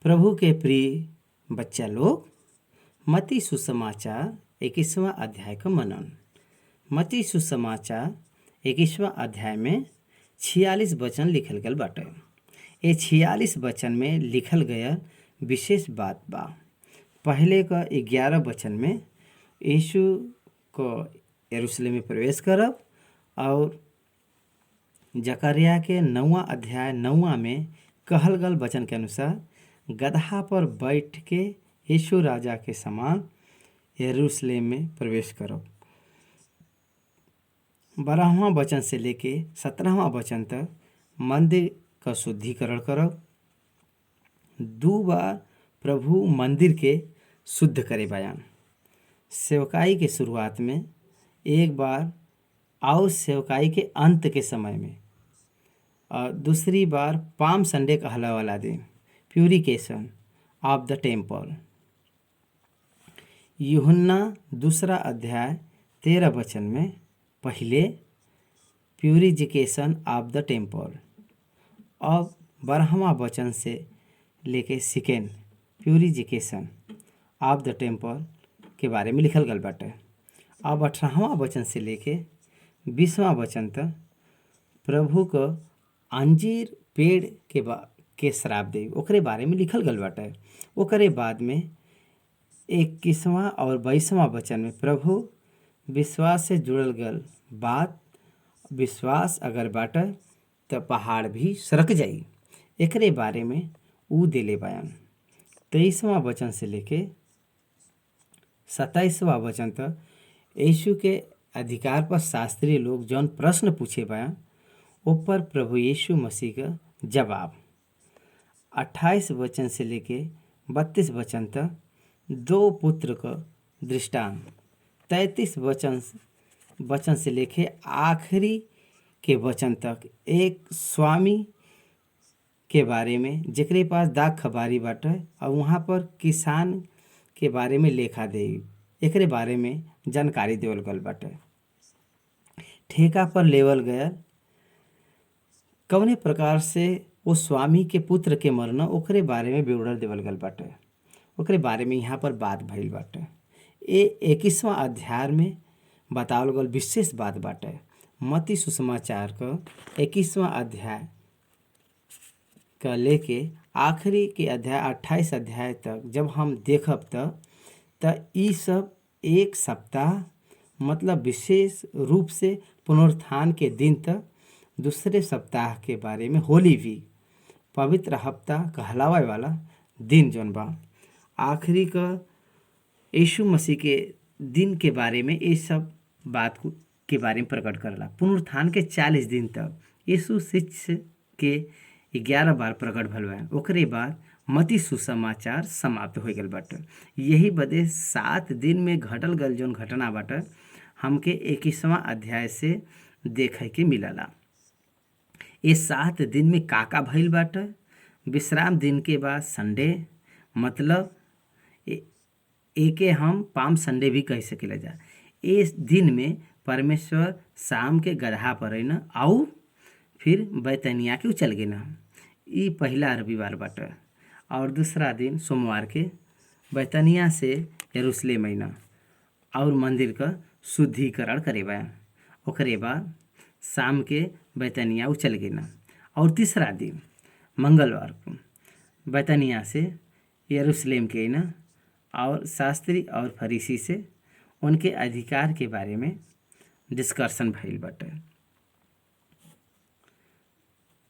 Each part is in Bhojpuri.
प्रभु के प्रिय बच्चा लोग, मत्ती सुसमाचार 21वां अध्याय का मनन। मत्ती सुसमाचार 21वां अध्याय में 46 वचन लिखल गल बाटे। ये 46 वचन में लिखल गया विशेष बात बा। पहले का 11 वचन में यीशु को यरूशलेम में प्रवेश करब और जकरिया के 9वां अध्याय 9वां में कहल गल वचन के अनुसार गदहा पर बैठ के यीशु राजा के समान यरूशलेम में प्रवेश करब। 12वां वचन से लेके 17वां वचन तक मंदिर का शुद्धिकरण करब। 2 बार प्रभु मंदिर के शुद्ध करे बयान। सेवकाई के शुरुआत में 1 बार और सेवकाई के अंत के समय में, और दूसरी बार पाम संडे कहला वाला दिन, प्यूरिकेशन ऑफ द टेम्पल। यूहन्ना 2 अध्याय 13 वचन में पहले प्यूरिफिकेशन ऑफ द टेम्पल, अब 12वां वचन से लेके second purification of the temple के बारे में लिखल गल बाटे। अब 18वां वचन से लेके 20वां वचन तक प्रभु को अंजीर पेड़ के श्राप दे ओकरे बारे में लिखल गल बाटे। ओकरे बाद में 21वां और 22वां वचन में प्रभु विश्वास से जुड़ल गल बात, विश्वास अगर बाटे तो पहाड़ भी सरक जाई, एकरे बारे में ऊ देले बयान। 23वां वचन से लेके 27वां वचन तक यीशु के अधिकार पर शास्त्री लोग जौन प्रश्न पूछे बयान, ऊपर प्रभु यीशु मसीह का जवाब। 28 वचन से लेके 32 वचन तक 2 पुत्र का दृष्टांत। 33 वचन से लेके आखिरी के वचन तक एक स्वामी के बारे में जेकरे पास दाग खबारी बाटे और वहाँ पर किसान के बारे में लेखा दे, एकरे बारे में जानकारी देवल गल बाटे। ठेका पर लेवल गया कवने प्रकार से वो स्वामी के पुत्र के मरना, ओकरे बारे में विवरण देवल गल बाटे। ओकरे बारे में यहाँ पर बात भइल बाटे। ये 21वां अध्याय में बतावल गल विशेष बात बाटे। मत्ती सुसमाचार का 21वां अध्याय का लेके आखिरी के अध्याय 28 अध्याय तक जब हम देखब त ई सब एक सप्ताह मतलब विशेष रूप से पुनरुत्थान के दिन तक दूसरे सप्ताह के बारे में होली भी पवित्र हफ्ता कहलावे वाला दिन जौन बा, आखिरी का यीशु मसीह के दिन के बारे में ये सब बात के बारे में प्रकट करला। पुनरुत्थान के 40 दिन तक यीशु शिष्य के 11 बार प्रकट भल बा। ओकरे बाद मत्ती सुसमाचार समाप्त हो गल बाटे। यही बदे 7 दिन में घटल गल जौन घटना बाटे हमके 21वां अध्याय से देखे के मिलला। ये 7 दिन में का भइल बाटे। विश्राम दिन के बाद संडे, मतलब एके हम पाम संडे भी कह सकेला जा। इस दिन में परमेश्वर शाम के गदहा पर है ना और फिर बैतनिया के चल गए ना। ये पहला रविवार बाटे और दूसरा दिन सोमवार के बैतनिया से यरूशलेम आईना और मंदिर का शुद्धिकरण करे बा। ओकरे बाद शाम के बैतनिया चल गए ना और तीसरा दिन मंगलवार को बैतनिया से यरूशलेम के ना और शास्त्री और फरीसी से उनके अधिकार के बारे में डिस्कशन भइल बाटे।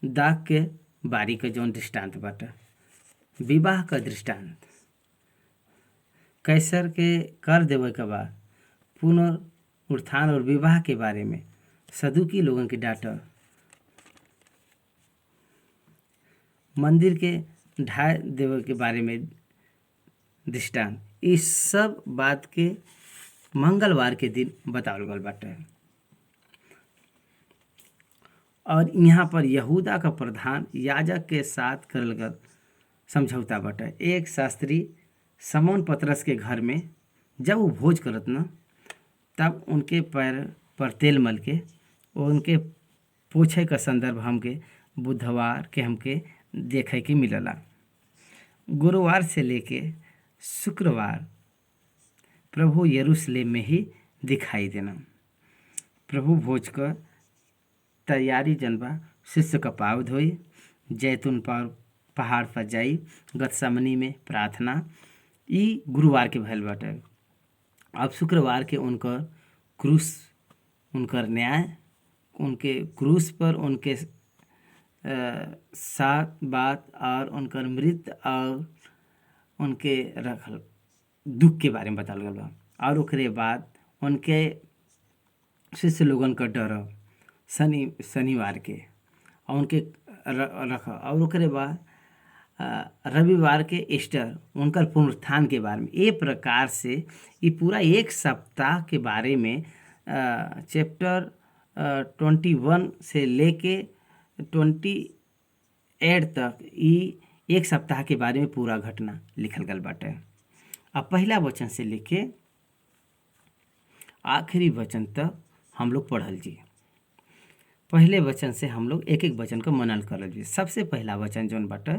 दाग के बारी का जौन दृष्टांत बाटे, विवाह का दृष्टांत, कैसर के कर देवे के बाद पुनरुत्थान और विवाह के बारे में सदुकी लोगों की डाटा, मंदिर के ढा देवे के बारे में दृष्टांत, इस सब बात के मंगलवार के दिन बतावल गल बाटे। और यहाँ पर यहूदा का प्रधान याजक के साथ करल गल समझौता बाटे। एक शास्त्री समौन पतरस के घर में जब वो भोज करत न, तब उनके पैर पर तेल मल के उनके पूछे का संदर्भ हमके बुधवार के हमके देखे के मिलला। गुरुवार से लेके शुक्रवार प्रभु यरूशलेम में ही दिखाई देना। प्रभु भोज का तैयारी जनबा, शिष्य का पाँव धोई, जैतून पर पहाड़ पर जाई, गतसमनी में प्रार्थना। ई गुरुवार के भयल बाटे। अब शुक्रवार के उनकर क्रूस, उनकर न्याय, उनके क्रूस पर उनके साथ बात और उनकर मृत्यु और उनके रखल दुख के बारे में बताल गल बा। और ओकरे बाद उनके शिष्य लोगन का डर शनिवार के और उनके रख, और ओकरे बाद रविवार के ईस्टर, उनकर पुनरुत्थान के बारे में। ये प्रकार से ये पूरा एक सप्ताह के बारे में चैप्टर 21 से लेके 28 तक ये एक सप्ताह के बारे में पूरा घटना लिखल गल बाटे। अब पहला वचन से लेके आखिरी वचन तक हम लोग पढ़ल जी। पहले वचन से हम लोग एक एक वचन को मनन करल जी। सबसे पहला वचन जौन बाटे,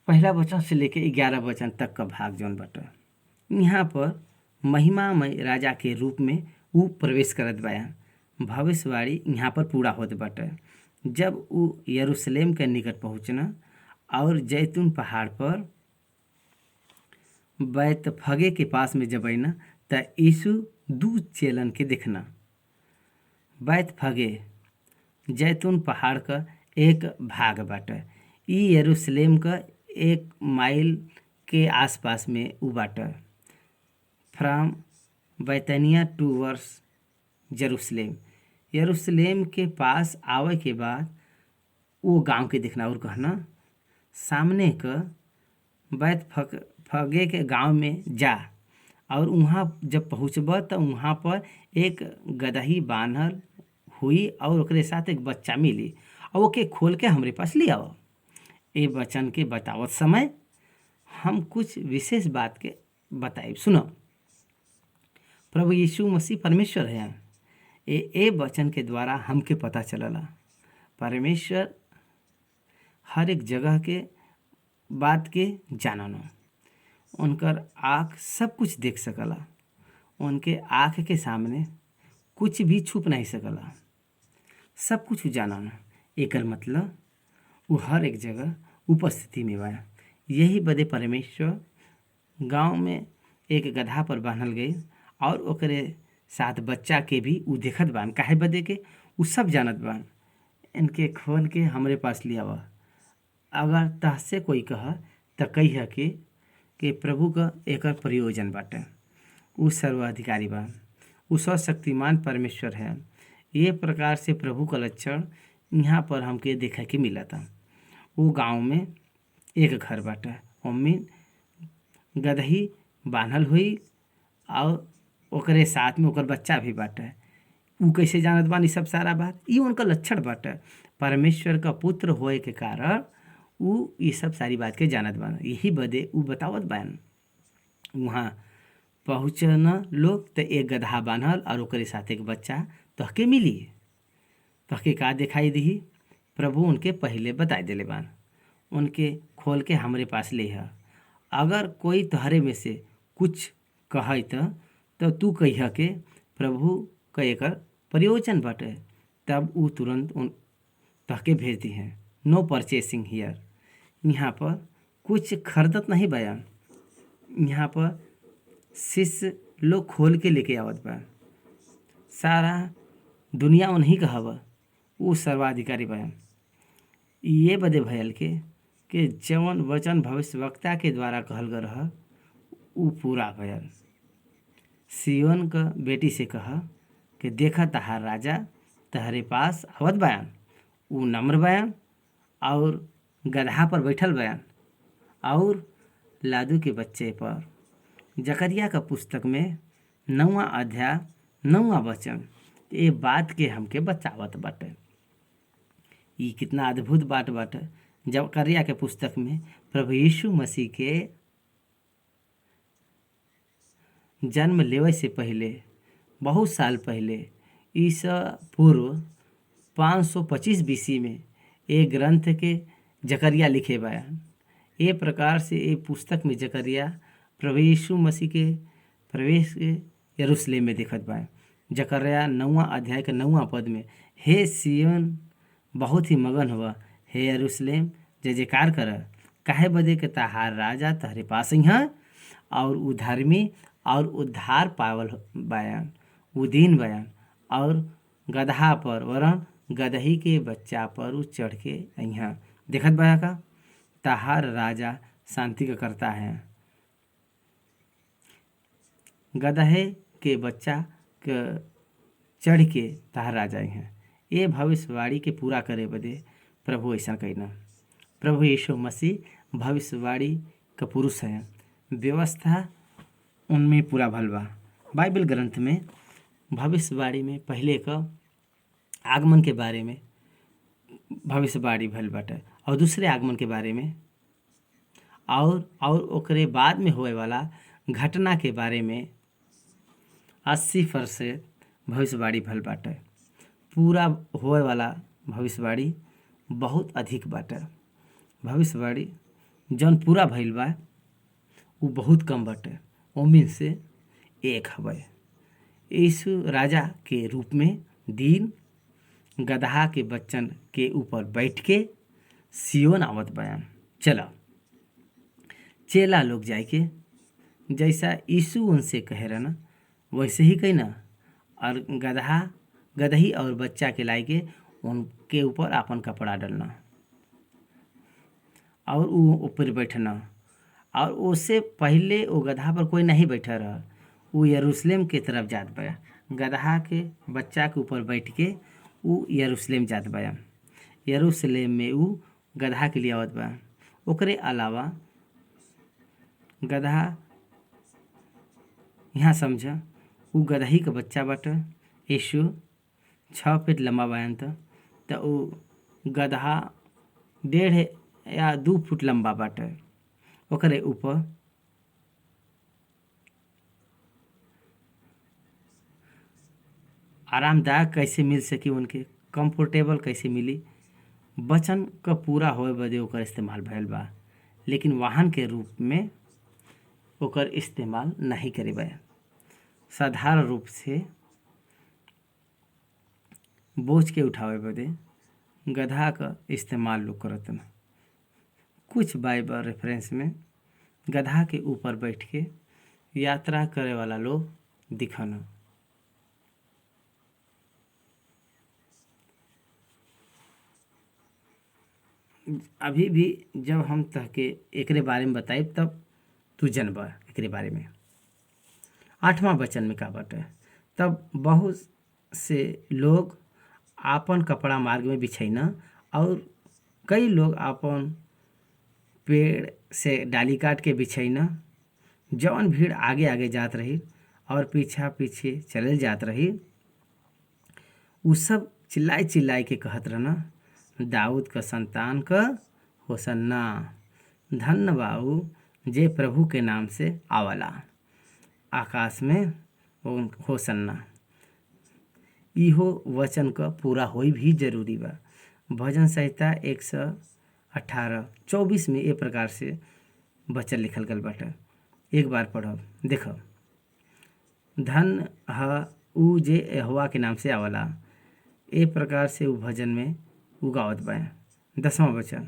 पहला वचन से लेके 11 वचन तक का भाग जौन बाटे, यहाँ पर महिमामय राजा के रूप में वो प्रवेश करत बाया। भविष्यवाणी यहाँ पर पूरा होत बाटे। जब वो यरूशलेम के निकट पहुँचना और जैतून पहाड़ पर बैतफगे के पास में जब आईना त यीशु दू चेलन के देखना। बैतफगे जैतून पहाड़ का एक भाग बाटे। ई यरूशलेम का 1 माइल के आसपास में उ बाटे। फ्रॉम बैतनिया टू वर्स जेरूशलेम, यरूशलेम के पास आवे के बाद वो गांव के दिखना और कहना सामने का बैतफगे के गांव में जा, और वहाँ जब पहुँचब तो वहाँ पर एक गदही बांधल हुई और ओकरे साथ एक बच्चा मिली, और ओके खोल के हमरे पास ले आओ। ये वचन के बतावत समय हम कुछ विशेष बात के बताए सुनो। प्रभु यीशु मसीह परमेश्वर है। ये वचन के द्वारा हमके पता चलला परमेश्वर हर एक जगह के बात के जानना। उनकर आँख सब कुछ देख सकला। उनके आँख के सामने कुछ भी छुप नहीं सकला, सब कुछ जानना। एकर मतलब वो हर एक जगह उपस्थिति में बा। यही बदे परमेश्वर गांव में एक गधा पर बांधल गई और ओकरे साथ बच्चा के भी उ देखत बान। काहे बदे के उ सब जानत बान। इनके खोल के हमरे पास ले आवा। अगर तहसे कोई कह त कहिया कि प्रभु का एकर प्रयोजन बाटे। उ सर्वाधिकारी बा, उ सर्वशक्तिमान परमेश्वर है। ये प्रकार से प्रभु का लक्षण यहाँ पर हमके देखे के मिला था। वो गांव में एक घर बाटे, ओमें गदही बांधल हुई और ओकरे साथ में ओकर बच्चा भी बाटे। उ कैसे जानत बानी सब सारा बात? ये उनका लक्षण बाटे। परमेश्वर का पुत्र होए के कारण उ ये सब सारी बात के जानत बान। यही बदे उ बतावत बान। वहाँ पहुँचना लोग तो एक गधा बांधल और ओकरे साथ एक बच्चा तहके मिली। तहके का दिखाई दी? प्रभु उनके पहले बताई देले बान। उनके खोल के हमरे पास ले है। अगर कोई तहरे में से कुछ कहे तो तू कहिया के प्रभु का एकर प्रयोजन बाटे। तब उ तुरंत उन तहके भेज दी है। नो परचेसिंग हियर। यहाँ पर कुछ खरीदत नहीं बयान। यहाँ पर शिष्य लोग खोल के लेके आवत बा। सारा दुनिया उन्हीं का हवा। वो सर्वाधिकारी बयान। ये बदे भयल के जवन वचन भविष्यवक्ता के द्वारा कहल गल रहा उ पूरा भयल। सियोन का बेटी से कहा कि देखा तहार राजा तहरे पास आवत बयान। उ नम्र बयान और गधा पर बैठल बयान और लादू के बच्चे पर। जकरिया का पुस्तक में 9वां अध्याय 9वां वचन ये बात के हमके बचावत बाटे। ये कितना अद्भुत बात बाटे। जकरिया के पुस्तक में प्रभु यीशु मसीह के जन्म लेवे से पहले बहुत साल पहले ईसा पूर्व 525 BC में एक ग्रंथ के जकरिया लिखे बयान। ये प्रकार से ये पुस्तक में जकरिया प्रभु यीशु मसीह के प्रवेश के यरूशलेम में देखत बा। जकरिया 9वां अध्याय के 9वां पद में, हे सिय्योन बहुत ही मगन हुआ, हे यरूशलेम जय जयकार कर, काहे बदे के तहार राजा तहरे पास यहाँ और उधर्मी और उद्धार पावल बयान, उदीन बयान और गदहा पर वरन गदही के बच्चा पर उ चढ़ के यहाँ। देखत बया का तहार राजा शांति का करता है, गदहे के बच्चा के चढ़ के तहार राजा हैं। ये भविष्यवाणी के पूरा करे बदे प्रभु ऐसा कहना। प्रभु यीशु मसीह भविष्यवाणी का पुरुष है, व्यवस्था उनमें पूरा भल बा। बाइबल ग्रंथ में भविष्यवाणी में पहले का आगमन के बारे में भविष्यवाणी भल बाटे और दूसरे आगमन के बारे में और ओकरे बाद में होए वाला घटना के बारे में 80% भविष्यवाणी भल बाटे। पूरा होए वाला भविष्यवाणी बहुत अधिक बाटे। भविष्यवाणी जौन पूरा भइल बा वो बहुत कम बाटे, ओमिन से एक हवे। यीशु राजा के रूप में दिन गदहा के बच्चन के ऊपर बैठ के सियोन आवत बयान। चला चेला लोग जाए के जैसा यीशु उनसे कहे रहा ना वैसे ही कही ना, और गदही और बच्चा के लाई के उनके ऊपर अपन कपड़ा डालना और वो ऊपर बैठना। और उससे पहले वो गदहा पर कोई नहीं बैठा रहा, वो यरूशलेम के तरफ जात बया। गदहा के बच्चा के ऊपर बैठ के वो यरूशलेम जात बया। यरूशलेम में वो गदहा के लिए आवत बा। ओकरे अलावा गदहा यहाँ समझ वो गदही का बच्चा बाटे। यीशु 6 फीट लंबा बयान था तो वो गदहा 1.5 या 2 फुट लंबा बाटे। ओकरे ऊपर आरामदायक कैसे मिल सकी, उनके कंफर्टेबल कैसे मिली, वचन का पूरा होए बदे ओकर इस्तेमाल भइल बा, लेकिन वाहन के रूप में ओकर इस्तेमाल नहीं करे बा। साधारण रूप से बोझ के उठावे बदे गधा का इस्तेमाल लोग करत न। कुछ बाइबल रेफरेंस में गधा के ऊपर बैठ के यात्रा करे वाला लोग दिखन। अभी भी जब हम तहके एकरे बारे में बताई तब तू जनबा एकरे बारे में। 8वां वचन में का बाटे, तब बहुत से लोग आपन कपड़ा मार्ग में बिछैना और कई लोग आपन पेड़ से डाली काट के बिछैना। जौन भीड़ आगे आगे जात रही और पीछा पीछे चले जात रही, उ सब चिल्लाई चिल्लाई के कहत रहना, दाऊद का संतान का होसन्ना, धन्य बाऊ जे प्रभु के नाम से आवला, आकाश में होसन्ना। इहो वचन का पूरा होई भी जरूरी बा। भजन संहिता 118:24 में ए प्रकार से वचन लिखल गल बाटे। एक बार पढ़ब देखब, धन ह उ जे यहोवा के नाम से आवला। ए प्रकार से उ भजन में उगावत बा। 10वां वचन,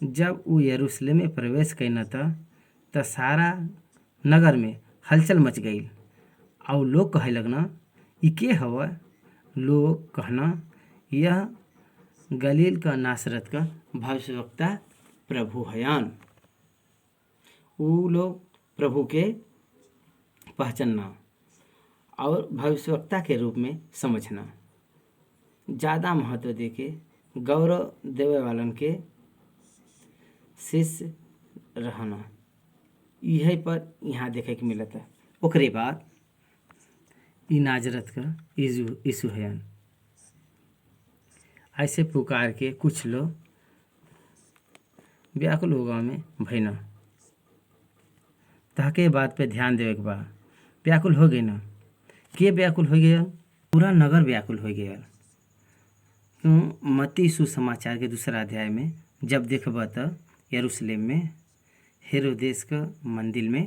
जब उ यरूशलेम में प्रवेश कैना त सारा नगर में हलचल मच गई और लोग कहे लगना, ई के हवा? लोग कहना, यह गलील का नासरत का भविष्यवक्ता प्रभु हयान। उ लोग प्रभु के पहचानना और भविष्यवक्ता के रूप में समझना, ज़्यादा महत्व देके गौरव देवे वालन के शिष्य रहना, यही पर यहाँ देखे के मिलत है। ओकरे बाद ई नाजरत का यीशु हयान ऐसे पुकार के कुछ लोग व्याकुल होगा में भैना। तहके बात पे ध्यान देवे के बा। व्याकुल हो गई ना, के व्याकुल हो गया? पूरा नगर व्याकुल हो गया। मत्ती सुसमाचार के 2 अध्याय में जब देखब त यरूशलेम में हेरोदेस का मंदिर में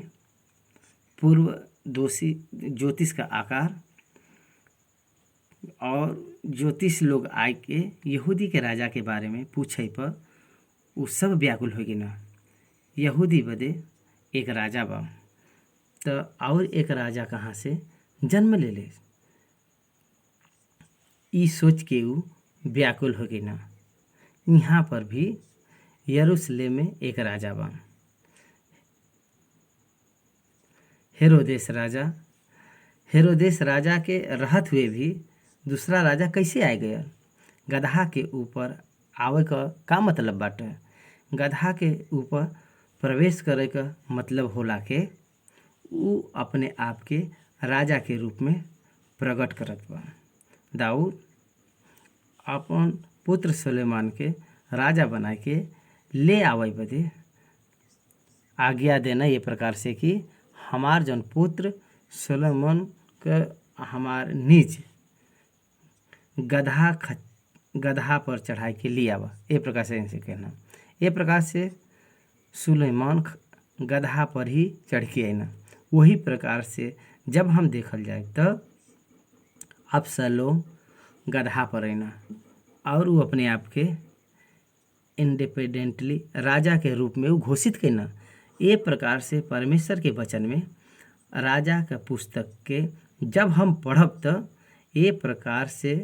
पूर्व दोषी ज्योतिष का आकार और ज्योतिष लोग आए के यहूदी के राजा के बारे में पूछे पर उ सब व्याकुल हो ना यहूदी बदे एक राजा बा तो और एक राजा कहाँ से जन्म ले ले ई सोच के उ व्याकुल हो ना। यहाँ पर भी यरूशलेम में एक राजा बा हेरोदेस राजा के रहत हुए भी दूसरा राजा कैसे आ गया। गधा के ऊपर आवे का मतलब बाटे। गधा के ऊपर प्रवेश करे का मतलब होला के उ अपने आप के राजा के रूप में प्रकट करत बा। दाऊद अपन पुत्र सुलेमान के राजा बना के ले आवे बदे आज्ञा देना ये प्रकार से कि हमार जौन पुत्र सुलेमान के हमार निज गधा पर चढ़ाई के लिए आवा। ये प्रकार से इनसे कहना ये प्रकार से सुलेमान गधा पर ही चढ़ के आना। वही प्रकार से जब हम देखल जाए तो अबसलोम गधा पर आना और वो अपने आप के इंडिपेंडेंटली राजा के रूप में वो घोषित करना। ये प्रकार से परमेश्वर के वचन में राजा का पुस्तक के जब हम पढ़ब तो ये प्रकार से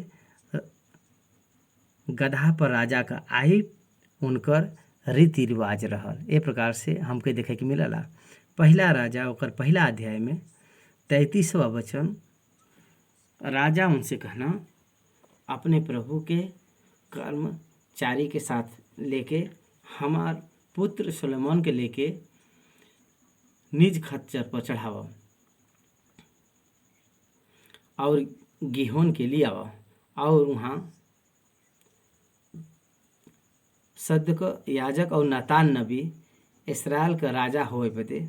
गधा पर राजा का आई उनकर रीति रिवाज रहल। ये प्रकार से हमके देखे के मिलला। पहला राजा ओकर पहला अध्याय में 33वां वचन राजा उनसे कहना अपने प्रभु के कर्मचारी के साथ लेके हमार पुत्र सुलेमान के लेके निज खच्चर पर चढ़ावा और गिहोन के लिए आवा और वहाँ सदक याजक और नातान नबी इसराइल का राजा होए बदे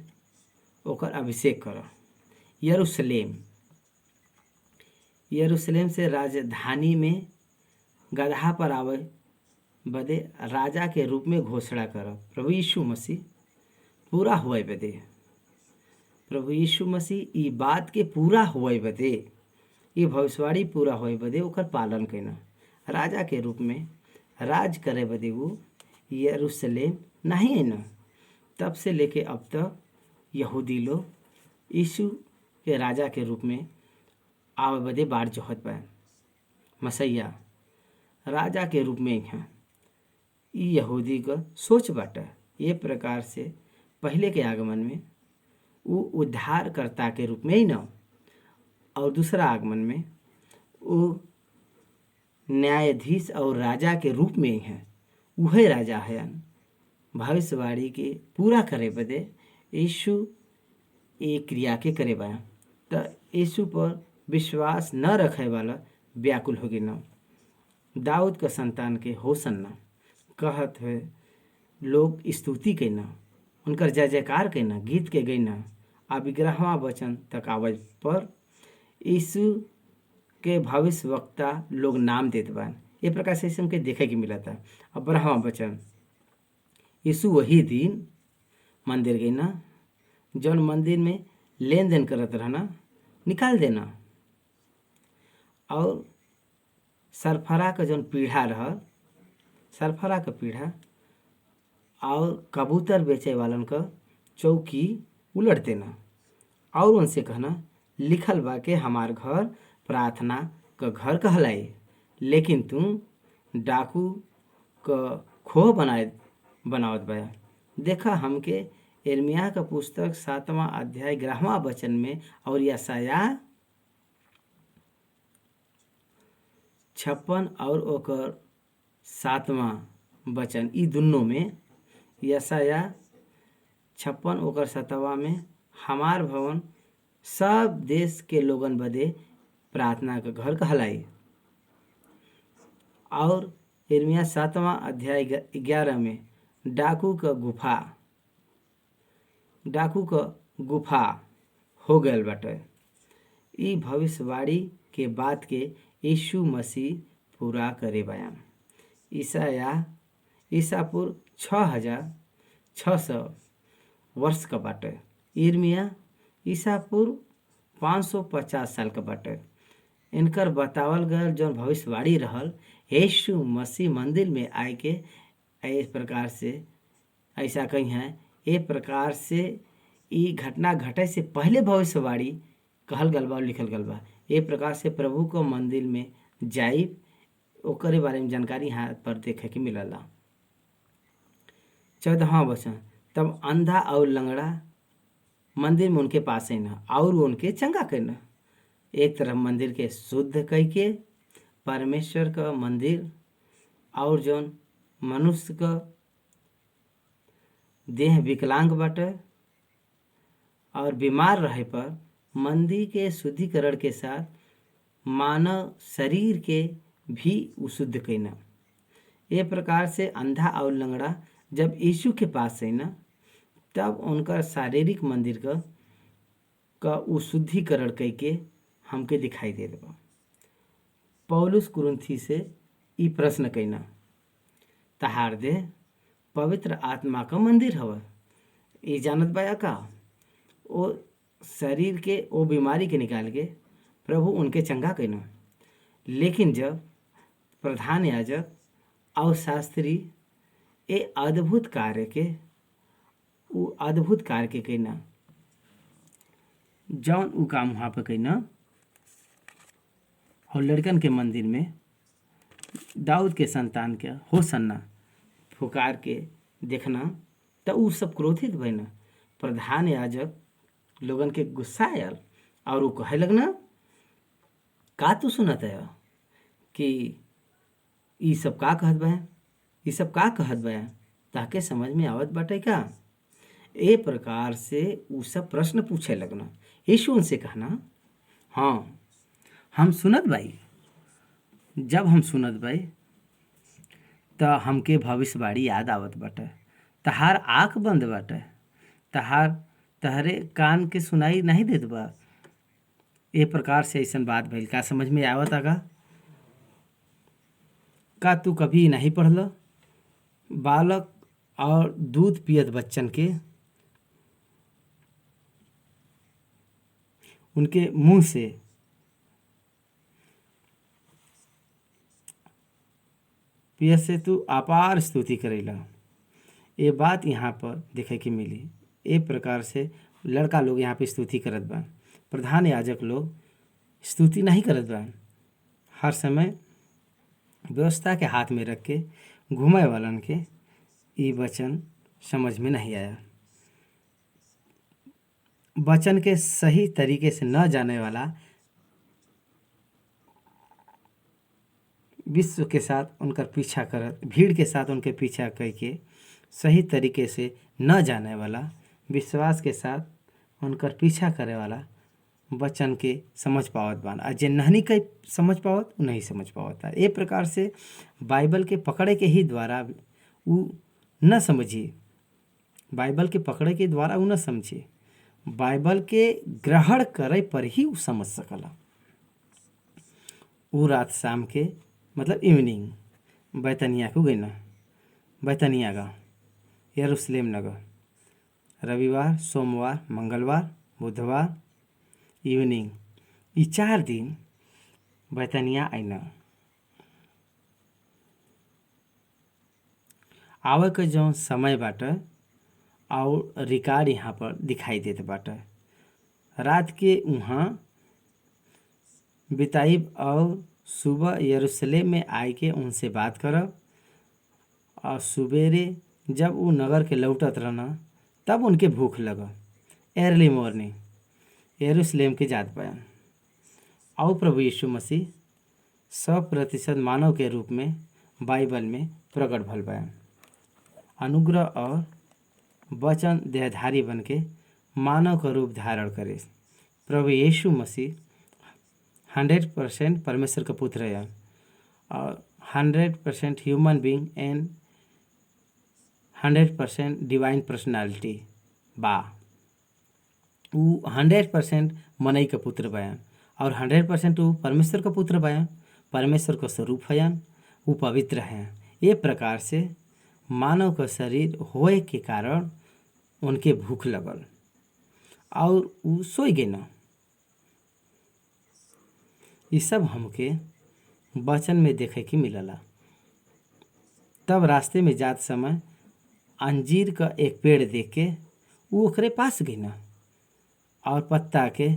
ओकर अभिषेक कर। यरूशलेम से राजधानी में गधा पर आवे बदे राजा के रूप में घोषणा कर। प्रभु यीशु मसीह पूरा हुए बदे प्रभु यीशु मसीह ई बात के पूरा हुए बदे ये भविष्यवाणी पूरा होए बदे ओकर पालन करना। राजा के रूप में राज करे बदे वो यरूशलेम नहीं है ना। तब से लेके अब तक यहूदी लोग यीशु के राजा के रूप में आवे बदे बाट जोहत पाए। मसैया राजा के रूप में हैं ये यहूदी का सोच बाटा। ये प्रकार से पहले के आगमन में वो उद्धारकर्ता के रूप में ही ना और दूसरा आगमन में वो न्यायाधीश और राजा के रूप में ही है। वही राजा है भविष्यवाणी के पूरा करे बदे यीशु एक क्रिया के करे बा तो यीशु पर विश्वास न रखे वाला व्याकुल हो गए न। दाऊद का संतान के होसन्ना कहत है लोग स्तुति के न उनकर जय जयकार के न गीत के गई न। आ 11वां वचन तक आवे पर यीशु के भविष्य वक्ता लोग नाम देते बा। ये प्रकार से हमके देखे के मिला था। अब 12वां वचन यीशु वही दिन मंदिर गई ना जौन मंदिर में लेन देन करत रहना निकाल देना और सरफरा का जौन पीढ़ा रहल सरफरा का पीढ़ा और कबूतर बेचे वालन का चौकी उलट देना और उनसे कहना लिखल बा के हमार घर प्रार्थना का घर कहलाई लेकिन तुम डाकू का खोह बनावत बा। देखा हमके यिर्मयाह का पुस्तक 7वां अध्याय 11वां वचन में और यशायाह 56 और ओकर 7वां वचन ई दोनों में यशायाह 56 ओकर 7वां में हमार भवन सब देश के लोगन बदे प्रार्थना का घर कहलाई और यिर्मयाह 7वां अध्याय 11 में डाकू का गुफा हो गयल बाटे। ई भविष्यवाणी के बात के यीशु मसीह पूरा करे बयान। ईसापुर 6000 600 वर्ष का बाटे। यिर्मयाह ईसा पूर्व 550 साल का बाटे। इनकर बतावल गयल जौन भविष्यवाणी रहल यीशु मसीह मंदिर में आए के इस प्रकार से ऐसा कही है। ए प्रकार से ई घटना घटे से पहले भविष्यवाणी कहल गल बा और लिखल गल बा। ए प्रकार से प्रभु को मंदिर में जाई ओकरे बारे में जानकारी यहाँ पर देखे के मिलला। 14वां वचन, तब अंधा और लंगड़ा मंदिर में उनके पास है ना और उनके चंगा करना। एक तरफ मंदिर के शुद्ध कई के परमेश्वर का मंदिर और जौन मनुष्य का देह विकलांग बाटे और बीमार रहे पर मंदिर के शुद्धिकरण के साथ मानव शरीर के भी शुद्ध कैना। ये प्रकार से अंधा और लंगड़ा जब यीशु के पास है ना तब उनका शारीरिक मंदिर का शुद्धिकरण कई के हमके दिखाई दे बा। पौलुस कुरिन्थी से ई प्रश्न कैना, तहार देह पवित्र आत्मा का मंदिर हवा। ये जानत बा का वो शरीर के वो बीमारी के निकाल के प्रभु उनके चंगा कैना। लेकिन जब प्रधान याजक और शास्त्री ए अद्भुत कार्य के कैना जौन उ काम वहाँ पे कैना और लड़कन के मंदिर में दाऊद के संतान के होसन्ना फुकार के देखना तो उ सब क्रोधित भइना। प्रधान याजक लोगन के गुस्सा आयल और वो कहे लगना, का तू सुनत है कि ई सब का कहत बा, ई सब का कहत बा, ताके समझ में आवत बाटे का। ए प्रकार से उ सब प्रश्न पूछे लगना। यीशु उनसे कहना, हाँ हम सुनत बाई। जब हम सुनत बाई तो हमके भविष्यवाणी याद आवत बाटे। तहार आँख बंद बाटे, तहरे कान के सुनाई नहीं देत बा। ए प्रकार से ऐसन बात भइल का समझ में आवत आगा। का तू कभी नहीं पढ़ल बालक और दूध पियत बच्चन के उनके मुंह से पिय से तू अपार स्तुति करेला। ये बात यहाँ पर देखे के मिली। ए प्रकार से लड़का लोग यहाँ पे स्तुति करत बा, प्रधान याजक लोग स्तुति नहीं करत बा। हर समय व्यवस्था के हाथ में रख के घूमे वालन के ये वचन समझ में नहीं आया। वचन के सही तरीके से न जाने वाला विश्व के साथ उनका पीछा करत भीड़ के साथ उनके पीछा करके सही तरीके से न जाने वाला विश्वास के साथ उनकर पीछा करे वाला वचन के समझ पावत बान। आ जे नहीं कहीं समझ पावत वो नहीं समझ पावत। ए प्रकार से बाइबल के पकड़े के ही द्वारा वो न समझी, बाइबल के पकड़े के द्वारा वो न समझी, बाइबल के ग्रहण करे पर ही वो समझ सकला। वो रात शाम के मतलब इवनिंग बैतनिया को गई ना, बैतनिया गा यरूशलेम नगर, रविवार सोमवार मंगलवार बुधवार इवनिंग ये 4 दिन बैतनिया आईना। आवे के जौन समय बाटे और रिकॉर्ड यहाँ पर दिखाई देते बाटे। रात के वहाँ बिताइब और सुबह यरूशलेम में आए के उनसे बात करब और सवेरे जब वो नगर के लौटत रहना तब उनके भूख लगा। अर्ली मॉर्निंग यरूशलेम के जात पाया और प्रभु यीशु मसीह 100% मानव के रूप में बाइबल में प्रकट भल पाया। अनुग्रह और वचन देहधारी बन के मानव का रूप धारण करे। प्रभु यीशु मसीह 100% परमेश्वर का पुत्र है और 100% human being and 100% divine personality बा। वो 100% मनई का पुत्र बयान और 100% वो परमेश्वर का पुत्र बयान, परमेश्वर का स्वरूप है, वो पवित्र हैं। ये प्रकार से मानव का शरीर होए के कारण उनके भूख लगल और उ सोई गए न। ये सब हमके वचन में देखे के मिलला। तब रास्ते में जात समय अंजीर का एक पेड़ देख के उ ओकरे पास गई न और पत्ता के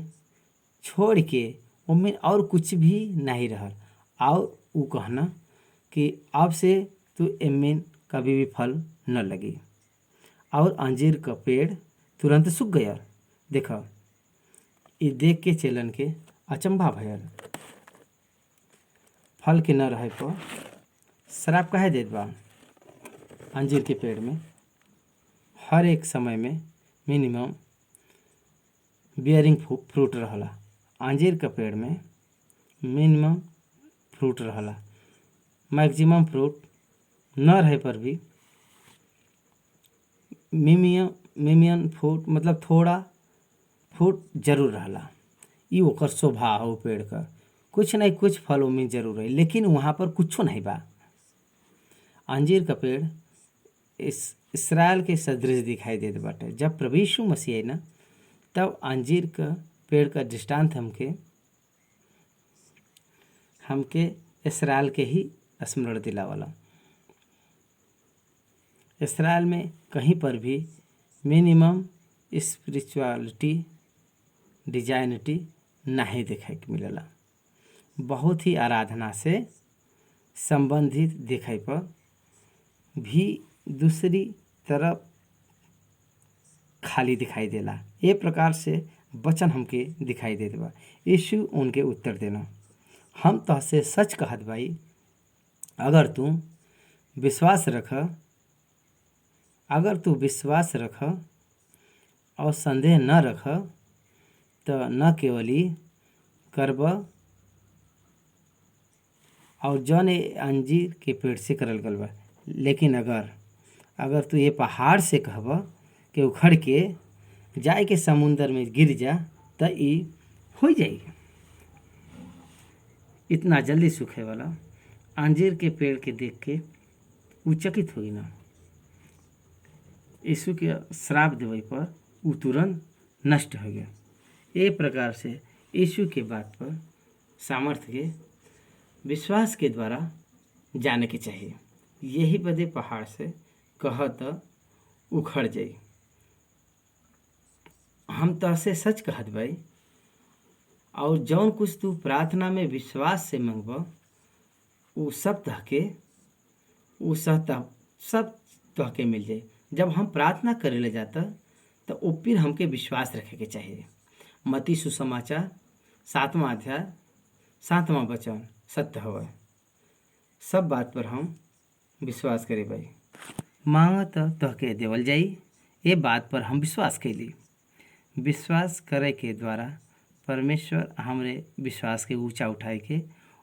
छोड़ के उनमें और कुछ भी नहीं रहल और उ कहना कि अब से तू एमें कभी भी फल न लगी। और अंजीर का पेड़ तुरंत सूख गया। देखा, ये देख के चेलन के अचंभा भयल। फल के न रहे पर श्राप काहे देत बा? अंजीर के पेड़ में हर एक समय में मिनिमम बियरिंग फ्रूट रहला। अंजीर का पेड़ में मिनिमम फ्रूट रहला। मैक्सिमम फ्रूट न रहे पर भी मिनिमम फ्रूट मतलब थोड़ा फ्रूट जरूर रहला। ये ओकर शोभा हो पेड़ का। कुछ नहीं कुछ फल में जरूर है, लेकिन वहाँ पर कुछो नहीं बा। अंजीर का पेड़ इसराइल के सदृश दिखाई देत बाटे। जब प्रभु यीशु मसीह है ना, तब अंजीर का पेड़ का दृष्टांत हमके इसराइल के ही स्मरण दिलावला। इसराइल में कहीं पर भी मिनिमम स्पिरिचुअलिटी डिजाइनिटी नहीं देखे के मिलेला। बहुत ही आराधना से संबंधित देखे पर भी दूसरी तरफ खाली दिखाई देला। ये प्रकार से वचन हमके दिखाई देत बा। यीशु उनके उत्तर देना, हम तोहसे सच कहत भाई, अगर तू विश्वास रख और संदेह न रख तो न केवली करब और जौन अंजीर के पेड़ से करल गल बा, लेकिन अगर तू ये पहाड़ से कहब कि उखड़ के जाए के समुंदर में गिर जा तो ये हो जाएगी। इतना जल्दी सूखे वाला अंजीर के पेड़ के देख के उ चकित हुई ना। यीशु के श्राप देवे पर उ तुरंत नष्ट हो गया। ये प्रकार से यीशु के बात पर सामर्थ्य के विश्वास के द्वारा जाने के चाहिए। यही बदे पहाड़ से कह तो उखड़ जाई। हम तहसे सच कहत भाई, और जौन कुछ तू प्रार्थना में विश्वास से मंगब वो सब तहके मिल जाए। जब हम प्रार्थना करे ले जाता तो वो फिर हमके विश्वास रखे के चाहिए। मत्ती सुसमाचार 7वां अध्याय 7वां वचन सत्य हवा। सब बात पर हम विश्वास करे भाई। मांग तो तहके देवल जाई, ये बात पर हम विश्वास कैली। विश्वास करे के द्वारा परमेश्वर हमरे विश्वास के ऊंचा उठाए के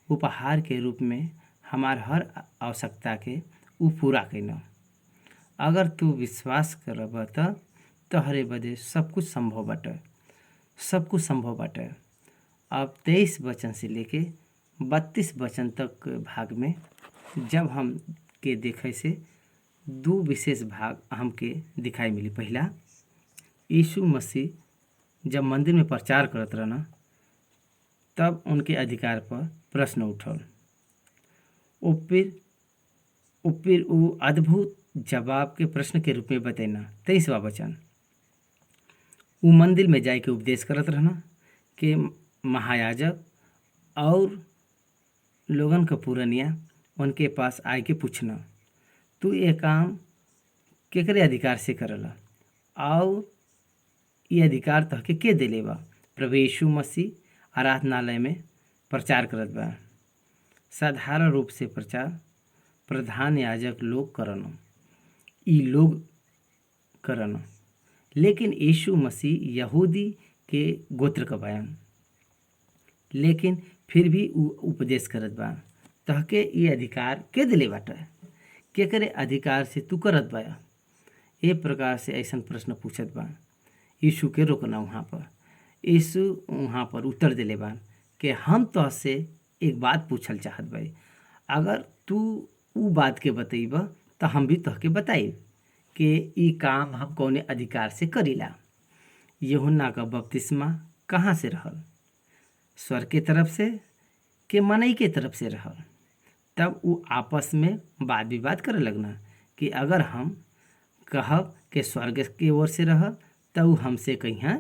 उपहार के रूप में हमार हर आवश्यकता के उ पूरा कैना। अगर तू विश्वास करब तो तोहरे बदे सब कुछ संभव बाटे। अब 23 वचन से लेके 32 वचन तक भाग में जब हम के देखे से दो विशेष भाग हमके दिखाई मिली। पहला, यीशु मसीह जब मंदिर में प्रचार करत रहना तब उनके अधिकार पर प्रश्न उठल। फिर वो अद्भुत जवाब के प्रश्न के रूप में बतैना। 23वां वचन, वो मंदिर में जाए के उपदेश करत रहना कि महायाजक और लोगन का पुरनिया उनके पास आए के पूछना, तू ये काम केकरे अधिकार से करला और ये अधिकार तहके के दिले बा? प्रभु यीशु मसीह आराधनालय में प्रचार करत बा। साधारण रूप से प्रचार प्रधान याजक लोग करन, लेकिन यीशु मसीह यहूदी के गोत्र का बयान, लेकिन फिर भी उ उपदेश करत बा। तहके ये अधिकार के दिले बाटे? केकरे अधिकार से तू करत बा? ये प्रकार से ऐसा प्रश्न पूछत बा। यीशु के रोकना वहाँ पर। यीशु वहाँ पर उत्तर दिले बा कि हम तोहसे एक बात पूछल चाहत भाई, अगर तू उ बात के बतैबा तो हम भी तोहके बताई कि ई काम हम कौने अधिकार से करीला। यूहन्ना का बपतिस्मा कहाँ से रहल? स्वर्ग के तरफ से कि मनई के तरफ से रहल? तब वो आपस में वाद विवाद करे लगना कि अगर हम कहब कि स्वर्ग की ओर से रहल तब वो हमसे कहिए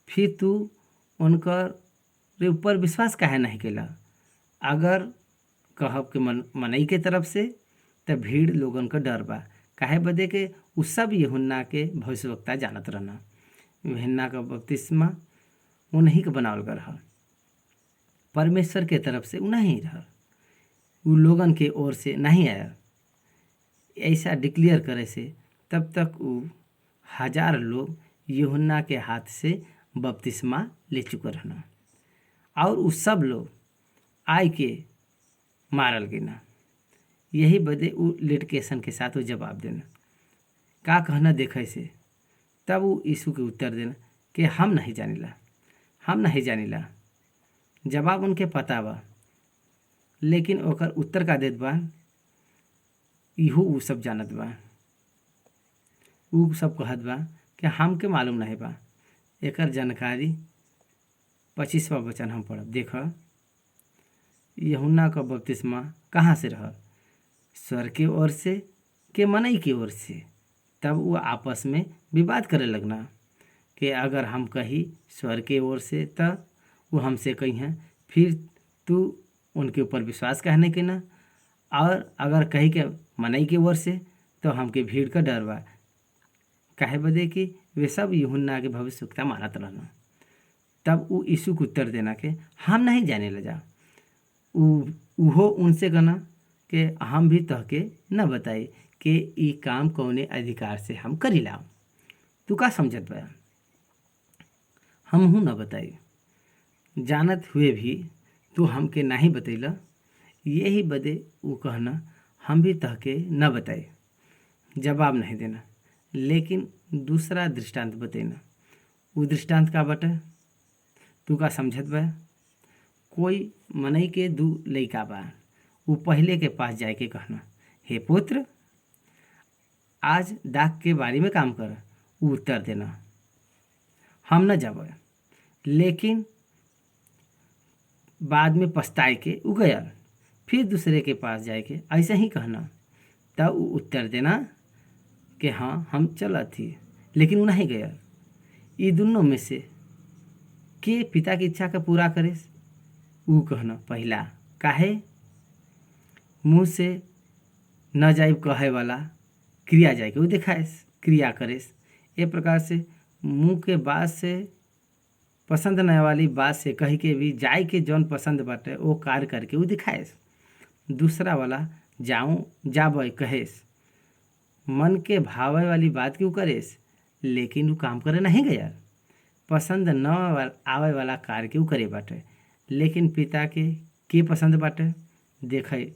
फिर तू उनकर ऊपर विश्वास काहे नहीं केला। अगर कहब कि मनई के तरफ से तब भीड़ लोगन का डर बा, काहे बदे के उ सब यूहन्ना के भविष्यवक्ता जानत रहना। यूहन्ना का बपतिस्मा उन्हीं के बनावल गल रहल, परमेश्वर के तरफ से नहीं रहल, उ लोगन के ओर से नहीं आया। ऐसा डिक्लेयर करे से तब तक उ हजार लोग यूहन्ना के हाथ से बपतिस्मा ले चुके रहना और उ सब लोग आय के मारल गिना। यही बदे उ लिटिगेशन के साथ वो जवाब देना का कहना देखे से। तब वो यीशु के उत्तर देना कि हम नहीं जानिला, हम नहीं जानिला। जवाब उनके पता बा, लेकिन ओकर उत्तर का देत बा इहो उ सब जानत बा। उ सब कहत बा कि हमके मालूम नहीं बा। एकर जानकारी 25वां वचन हम पढ़ब। देख, यूहन्ना का बपतिस्मा कहाँ से रहल? स्वर्ग की ओर से कि मनई की ओर से? तब वो आपस में विवाद करे लगना कि अगर हम कही स्वर्ग की ओर से तब वो हमसे कही हैं फिर तू उनके ऊपर विश्वास कहने के ना, और अगर कही के मनई की ओर से तो हमके भीड़ का डर बा, काहे बदे कि वे सब यूहन्ना के भविष्यवक्ता मानत रहना। तब वो यीशु को उत्तर देना कि हम नहीं जाने लजा। उहो उनसे कहना कि हम भी तहके न बताई कि ई काम कौने अधिकार से हम करीला। तू का समझत बा? हम हूँ न बताई, जानत हुए भी तू हमके नहीं बतैला। यही बदे वो कहना हम भी तहके न बताई। जवाब नहीं देना, लेकिन दूसरा दृष्टांत बतेना। वो दृष्टांत का बटे तू का समझत बा? कोई मनई के दू लइका बा, वो पहले के पास जाए के कहना, हे पुत्र, आज दाख के बारी में काम कर। वो उत्तर देना, हम न जाब। लेकिन बाद में पछताए के उ गया। फिर दूसरे के पास जाए के ऐसे ही कहना। तब वो उत्तर देना कि हाँ हम चलत थी, लेकिन वो नहीं गया। ये दोनों में से के पिता की इच्छा का पूरा करे? वो कहना पहला। काहे? मुँह से न जाए कहे वाला क्रिया जाए के वो दिखाएस, क्रिया करेस। ये प्रकार से मुँह के बात से पसंद न वाली बात से कही के भी जाए के जौन पसंद बाटे वो कार्य करके वो दिखाएस। दूसरा वाला जाऊँ जाबे कहेस, मन के भावे वाली बात क्यों करेस, लेकिन वो काम करे नहीं गया। पसंद न आवे वाला कार्य क्यों करे बाटे, लेकिन पिता के पसंद बाटे देखे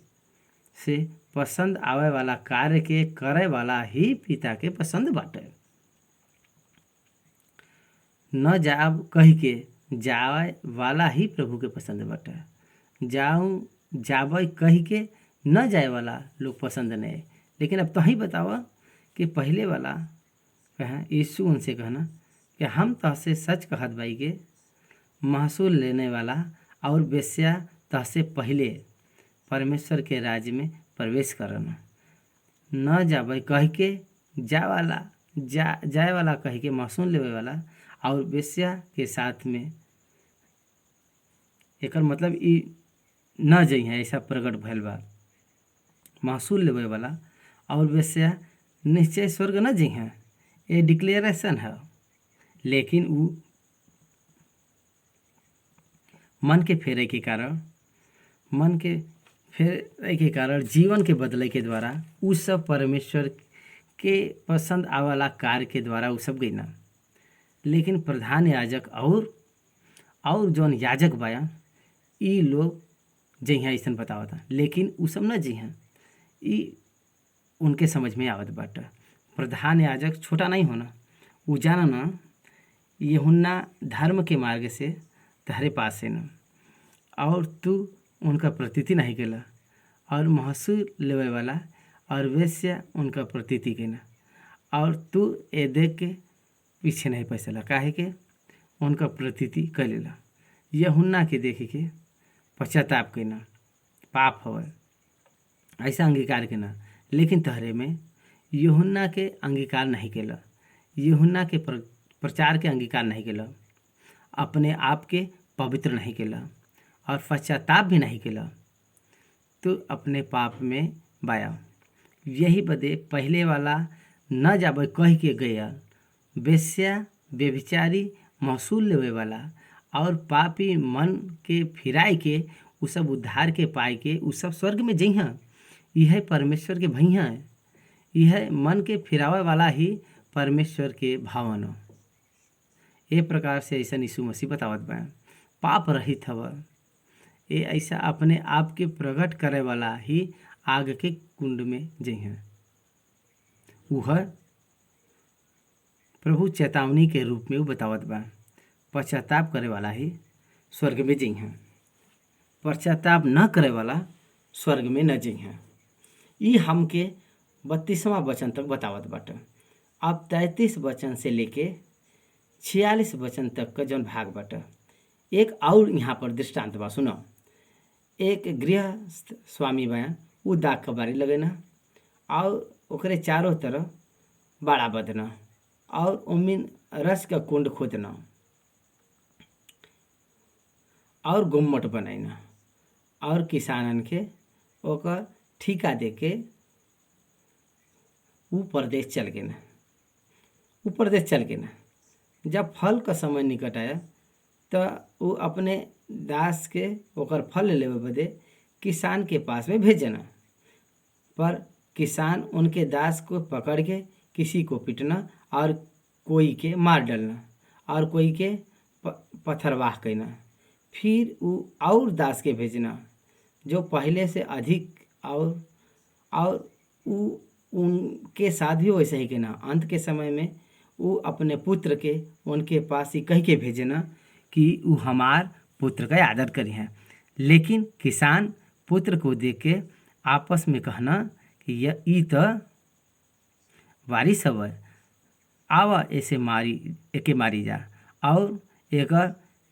से पसंद आवे वाला कार्य के करे वाला ही पिता के पसंद बाटे। न जाब कही के जावे वाला ही प्रभु के पसंद बाटे। जाऊँ जाबे कही के न जाए वाला लोग पसंद नहीं। लेकिन अब तो ही बतावा कि पहले वाला कहा यीशु उनसे कहना कि हम तहसे सच कहत बाई के महसूल लेने वाला और वेश्या तहसे पहले परमेश्वर के राज्य में प्रवेश करना। न जाबे कह के जाए वाला कह के महसूल लेवे वाला और वेश्या के साथ में, एकर मतलब ई न जई है ऐसा प्रकट भइल बा। महसूल लेवे वाला और वेश्या निश्चय स्वर्ग न जई हैं, ये डिक्लेरेशन है। लेकिन वो मन के फेरे के कारण जीवन के बदले के द्वारा उ सब परमेश्वर के पसंद आवाला कार्य के द्वारा उ सब गई ना। लेकिन प्रधान याजक और जौन याजक बाया ई लोग जइहा ऐसन बतावता, लेकिन उ सब न जइहा। ई उनके समझ में आवत बाटे। प्रधान याजक छोटा नहीं होना, उ जाना ना यूहन्ना धर्म के मार्ग से तहरे पास है ना, और तू उनका प्रतीति नहीं केला। और महसूल लेवे वाला और वेश्या उनका प्रतीति के ना, और तू ए देख के पीछे नहीं पैसला काहे के उनका प्रतीति कर लेला। यूहन्ना के देखे के पश्चाताप के ना, पाप हवे ऐसा अंगीकार के ना, लेकिन तहरे में यूहन्ना के अंगीकार नहीं केला, यूहन्ना के प्रचार के अंगीकार नहीं केला, अपने आप के पवित्र नहीं केला और पश्चाताप भी नहीं केला, तो अपने पाप में बाया। यही बदे पहले वाला न जाबे कह के गया, वेश्या व्यभिचारी महसूल लेवे वाला और पापी मन के फिराए के उ सब उद्धार के पाए के उ सब स्वर्ग में जइहा। यह परमेश्वर के भैया है, यह मन के फिरावे वाला ही परमेश्वर के भावन हो। ए प्रकार से ऐसा यीशु मसीह बतावत बा, पाप रहित हवा ये ऐसा अपने आप के प्रकट करे वाला ही आग के कुंड में जइहा। वह प्रभु चेतावनी के रूप में वो बतावत बा, पश्चाताप करे वाला ही स्वर्ग में जइहा, पश्चाताप न करे वाला स्वर्ग में न जइहा। ये हमके 32वां वचन तक बतावत बाटे। अब 33 वचन से लेके 46 वचन तक का जौन भाग बाटे, एक और यहाँ पर दृष्टांत बा सुनो। एक गृहस्थ स्वामी बा, वो दाग का बारी लगेना और ओकरे चारों तरफ बाड़ा बदना और उमिन रस का कुंड खोदना और गुम्मट बनाइना और किसानन के ओकर ठीका दे के ऊ परदेश चल गेना। जब फल का समय निकट आया तो वो अपने दास के ओकर फल लेवे बदे किसान के पास में भेजना, पर किसान उनके दास को पकड़ के किसी को पीटना और कोई के मार डालना और कोई के पत्थरवाह करना। फिर वो और दास के भेजना जो पहले से अधिक और उनके साथ भी वैसे ही कहना। अंत के समय में वो अपने पुत्र के उनके पास ही कह के भेजना कि वो हमार पुत्र का आदर करी हैं। लेकिन किसान पुत्र को देख के आपस में कहना कि यह ई तो वारिस हवे, आवा ऐसे मारी जा और एक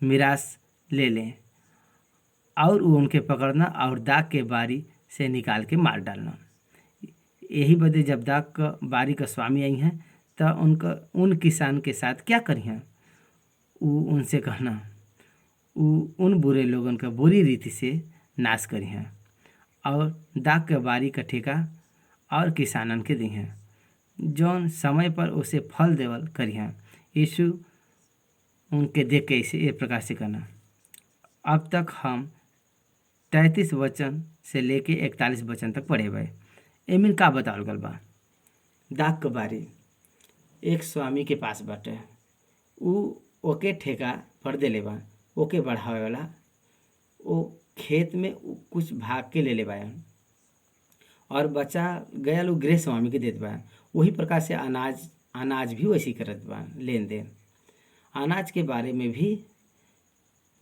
मिरास ले लें, और वो उनके पकड़ना और दाग के बारी से निकाल के मार डालना। यही बदे जब दाग का बारी का स्वामी आई हैं तो उन किसान के साथ क्या करी हैं, वो उनसे कहना वो उन बुरे लोगों का बुरी रीति से नाश करी हैं और दाग के बारी का ठेका और किसानन के दी हैं जौन समय पर उसे फल देवल करी हैं। यीशु उनके देख के इसे एक प्रकार से कहना। अब तक हम 33 वचन से लेके 41 वचन तक पढ़े हुए। एमिन का बतावल गल बा, दाग के बारी एक स्वामी के पास बाटे, ऊ ओके ठेका पर देले बा, ओके बढ़ावे वाला वो खेत में कुछ भाग के ले बा और बचा गया लोग गृह स्वामी के देत बा। वही प्रकार से अनाज भी वैसी करत बा। लेन देन अनाज के बारे में भी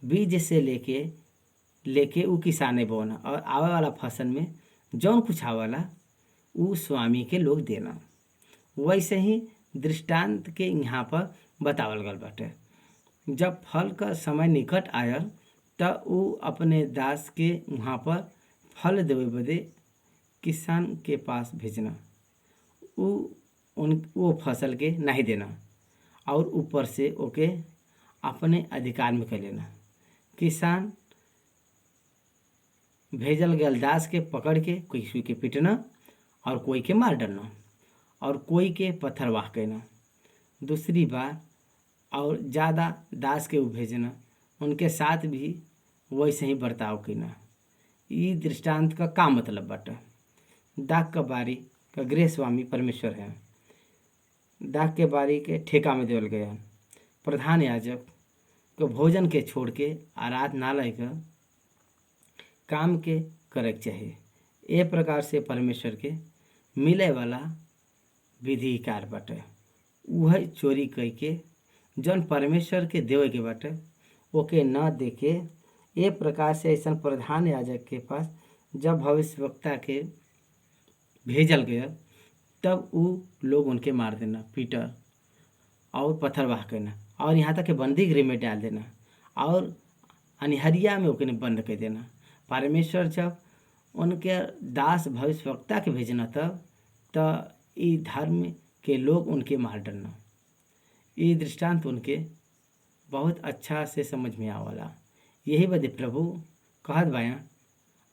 बीज से लेके ऊ किसाने बोना और आवे वाला फसल में जौन कुछ आवेला ऊ स्वामी के लोग देना। वैसे ही दृष्टांत के यहाँ पर बतावल गल बाटे। जब फल का समय निकट आयल त ऊ अपने दास के वहाँ पर फल देवे बदे किसान के पास भेजना, वो फसल के नहीं देना और ऊपर से ओके अपने अधिकार में कर लेना। किसान भेजल गल दास के पकड़ के किसी के पीटना और कोई के मार डालना और कोई के पत्थरवाह करना। दूसरी बार और ज़्यादा दास के भेजना, उनके साथ भी वैसे ही बर्ताव करना। ये दृष्टांत का मतलब बाटे। दाग का बारी का गृह स्वामी परमेश्वर है। दाग के बारी के ठेका में देवल गया। प्रधान याजक को भोजन के छोड़ के आराधनालय का काम के करे चाहिए। ए प्रकार से परमेश्वर के मिले वाला विधि कार बाटे। वह चोरी कई के जौन परमेश्वर के देवे के बाटे ओके न देके। ए प्रकार से ऐसा प्रधान याजक के पास जब भविष्यवक्ता के भेजल गया, तब वो लोग उनके मार देना, पीटर और पत्थर बहा करना, और यहाँ तक कि बंदी गृह में डाल देना और अनहरिया में ओकने बंद कर देना। परमेश्वर जब उनके दास भविष्यवक्ता के भेजना तब ई धर्म के लोग उनके मार डरना। ये दृष्टांत उनके बहुत अच्छा से समझ में आवला। यही बदे प्रभु कहत बाया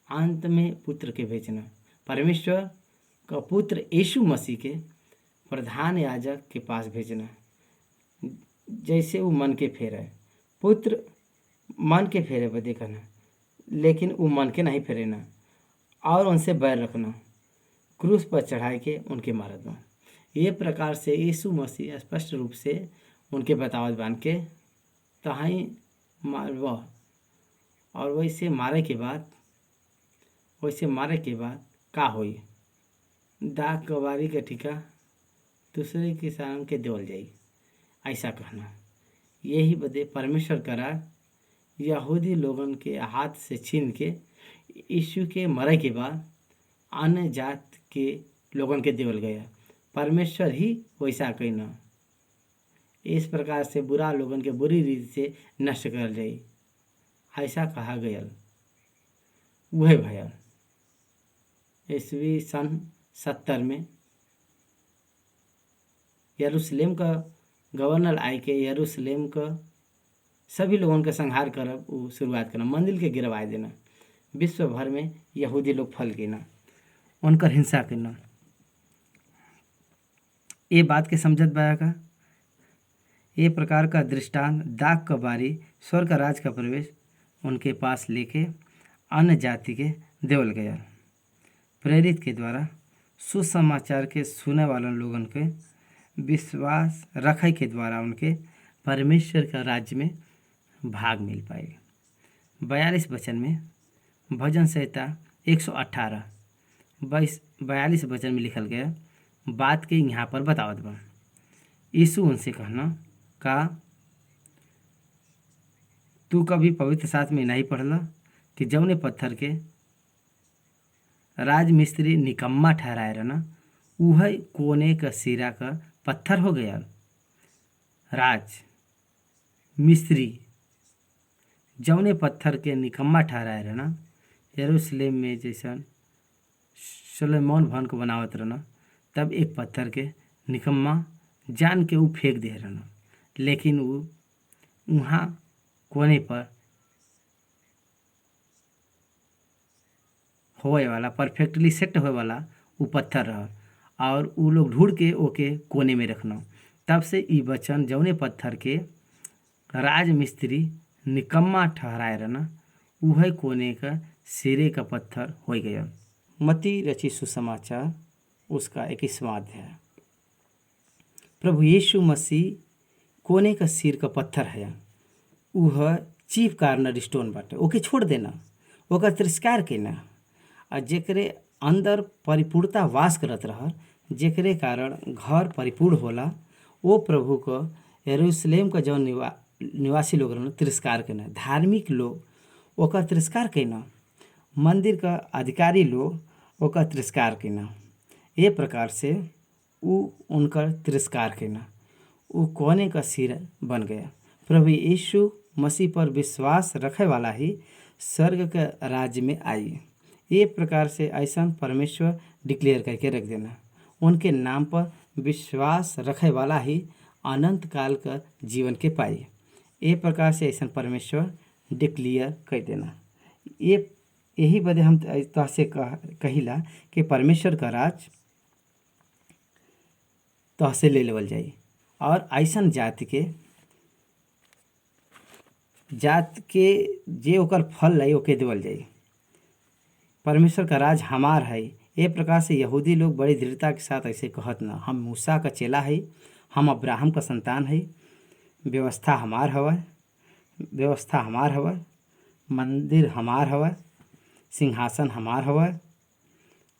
अंत में पुत्र के भेजना। परमेश्वर का पुत्र यीशु मसीह के प्रधान याजक के पास भेजना, जैसे वो मन के फेरे। पुत्र मन के फेरे बदे कहना, लेकिन वो मन के नहीं फेरे ना, और उनसे बैर रखना, क्रूस पर चढ़ाई के उनके मारत बा। ये प्रकार से यीशु मसीह स्पष्ट रूप से उनके बतावत बान के तहाई मारवा, और वैसे मारे के बाद का होई, दाग कबारी के ठिका दूसरे किसान के देवल जाई, ऐसा कहना। यही बदे परमेश्वर करा यहूदी लोगन के हाथ से छीन के यीशु के मरे के बाद अन्य जात के लोगन के देवल गया। परमेश्वर ही वैसा कहना। इस प्रकार से बुरा लोगन के बुरी रीति से नष्ट कर जाई, ऐसा कहा गया। वह भयल ईस्वी सन 70 में यरूशलेम का गवर्नर आई के यरूशलेम का सभी लोगों का संहार करब वो शुरुआत करना, मंदिर के गिरवाए देना। विश्व भर में यहूदी लोग फल गिना, उनकर हिंसा करना। ये बात के समझत बाया का ये प्रकार का दृष्टांत दाग का बारी स्वर्ग राज का प्रवेश उनके पास लेके अन्य जाति के देवल गया। प्रेरित के द्वारा सुसमाचार के सुने वाले लोगन के विश्वास रखे के द्वारा उनके परमेश्वर का राज्य में भाग मिल पाए। 42 वचन में भजन संहिता 118 42 वचन में लिखल गया बात के यहाँ पर बतावत बा। यीशु उनसे कहना का तू कभी पवित्र शास्त्र में नहीं पढ़ला कि जौने पत्थर के राजमिस्त्री निकम्मा ठहराए रहना वह कोने का सिरा का पत्थर हो गया। राज मिस्त्री जौने पत्थर के निकम्मा ठहराए रहना, यरूशलेम में जैसन सुलेमान भवन को बनावत रहना, तब एक पत्थर के निकम्मा जान के वो फेंक दे रहना, लेकिन वो वहाँ कोने पर होए वाला परफेक्टली सेट होए वाला वो पत्थर रहा और वो लोग ढूंढ के ओके कोने में रखना। तब से ई वचन जौने पत्थर के राजमिस्त्री निकम्मा ठहराए रहना वह कोने का सिरे का पत्थर हो गया। मती रची सुसमाचार उसका 21वां अध्याय। प्रभु यीशु मसीह कोने का सिर का पत्थर है, वह चीफ कार्नर स्टोन बाटे, ओके छोड़ देना, ओकर तिरस्कार केना, और जेकरे अंदर परिपूर्णता वास करत रह, जेकरे कारण घर परिपूर्ण होला, वो प्रभु को यरूशलेम का जौन निवासी लोग रहना तिरस्कार केना, धार्मिक लोग ओकर तिरस्कार केना, मंदिर का अधिकारी लोग ओकर तिरस्कार केना। ये प्रकार से वो उनकर तिरस्कार केना, वो कोने का सिर बन गया। प्रभु यीशु मसीह पर विश्वास रखे वाला ही स्वर्ग के राज्य में आई। ये प्रकार से ऐसा परमेश्वर डिक्लेयर करके रख देना, उनके नाम पर विश्वास रखे वाला ही अनंत काल का जीवन के पाई। ये प्रकार से ऐसा परमेश्वर डिक्लेयर कर देना। यही बदे हम तहसे कहिला कि परमेश्वर का राज तहसे ले लेवल जाई और ऐसा जात के जे ओकर फल लाई ओके देवल जाई। परमेश्वर का राज हमार है। ये प्रकार से यहूदी लोग बड़ी दृढ़ता के साथ ऐसे कहत ना, हम मूसा का चेला है, हम अब्राहम का संतान है, व्यवस्था हमार हवा, मंदिर हमार हवा, सिंहासन हमार हवा,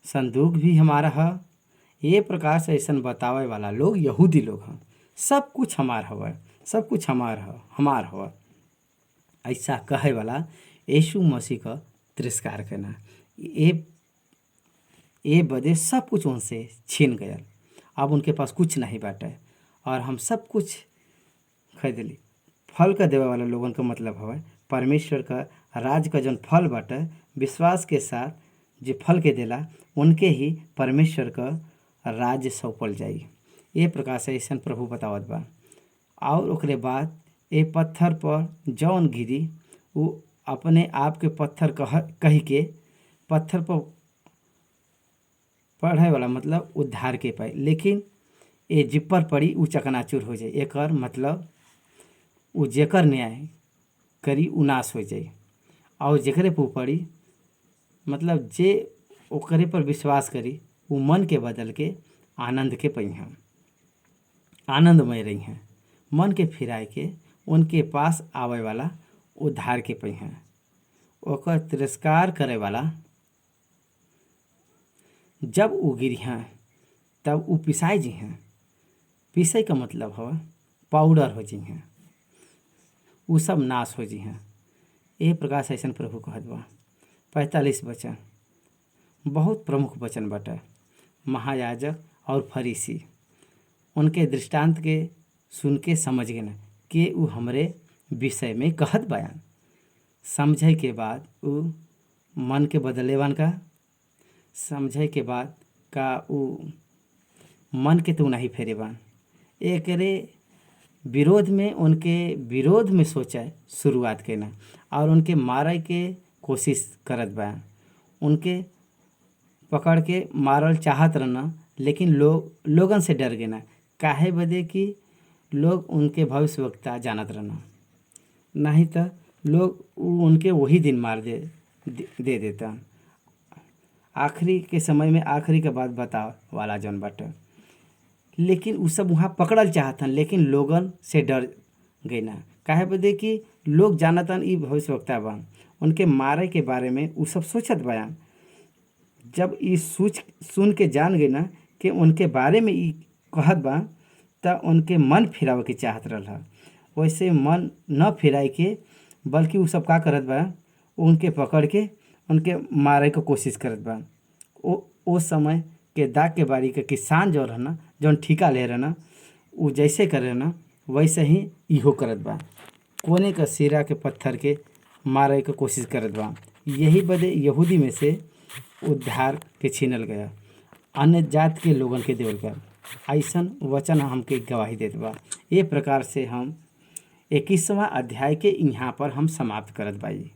संदूक भी हमारा है। ये प्रकार से ऐसा बतावे वाला लोग यहूदी लोग हैं। सब कुछ हमार हवा, सब कुछ हमार हवा, ऐसा कहे वाला यीशु मसीह का तिरस्कार करना। ए बदे सब कुछ उनसे छीन गयल। अब उनके पास कुछ नहीं बाटे और हम सब कुछ खरीद ली। फल का देवे वाला लोगन का मतलब हवे परमेश्वर का राज का जौन फल बाटे विश्वास के साथ जे फल के देला उनके ही परमेश्वर का राज्य सौंपल जाई। ये प्रकार से ऐसा प्रभु बतावत बा। और ओकरे बाद ए पत्थर पर जौन गिरी वो अपने आप के पत्थर कही के पत्थर पर पढ़े वाला मतलब उद्धार के पाए, लेकिन ए जिपर पड़ी उ चकनाचूर हो जाए। एकर मतलब उ जेकर न्याय करी उ नाश हो जाए और जेकरे पर पड़ी मतलब जे ओकरे पर विश्वास करी उ मन के बदल के आनंद के पई हैं, आनंदमय रही हैं, मन के फिराए के उनके पास आवे वाला उद्धार के पई हैं। ओकर तिरस्कार करे वाला जब उ गिरी हैं तब उ पिसाई जी हैं। पिसाई का मतलब है पाउडर हो जी हैं, उ सब नाश हो जी हैं। ये प्रकार से ऐसा प्रभु कहत बा। 45 वचन बहुत प्रमुख वचन बाटे। महायाजक और फरीसी उनके दृष्टांत के सुन के समझ गए न कि उ हमरे विषय में कहत बयान। समझे के बाद उ मन के बदलेवन का समझे के बाद का उ मन के तो नहीं फेरे बान एकरे विरोध में उनके विरोध में सोचे शुरुआत करना और उनके मारे के कोशिश करत बा। उनके पकड़ के मारल चाहत रहना लेकिन लोगन से डर गए ना काहे बदे कि लोग उनके भविष्यवक्ता जानत रहना, नहीं तो लोग उनके वही दिन मार दे देता। आखिरी के समय में आखिरी के बाद बता वाला जौन बाटे, लेकिन उ सब वहाँ पकड़ल चाहतन लेकिन लोगन से डर गई ना काहे बदे कि लोग जानतन ई भविष्यवक्ता बा। उनके मारे के बारे में उ सब सोचत बयान। जब ई सुन के जान गई ना कि उनके बारे में ई कहत बा त उनके मन फिरावे के चाहत रहल। वैसे मन न फिराए के बल्कि उ सब का करत बा उनके पकड़ के उनके मारे के कोशिश करत बा। ओ समय के दाग के बारी के किसान जो रहना जौन ठिका ले रहना उ जैसे करे ना वैसे ही इहो करत बा। कोने का सिरा के पत्थर के मारे के कोशिश करत बा। यही बदे यहूदी में से उद्धार के छीनल गया, अन्य जात के लोगन के देवल गया। ऐसन वचन हमके गवाही देत बा। ये प्रकार से हम 21वां अध्याय के यहाँ पर हम समाप्त करत बाई।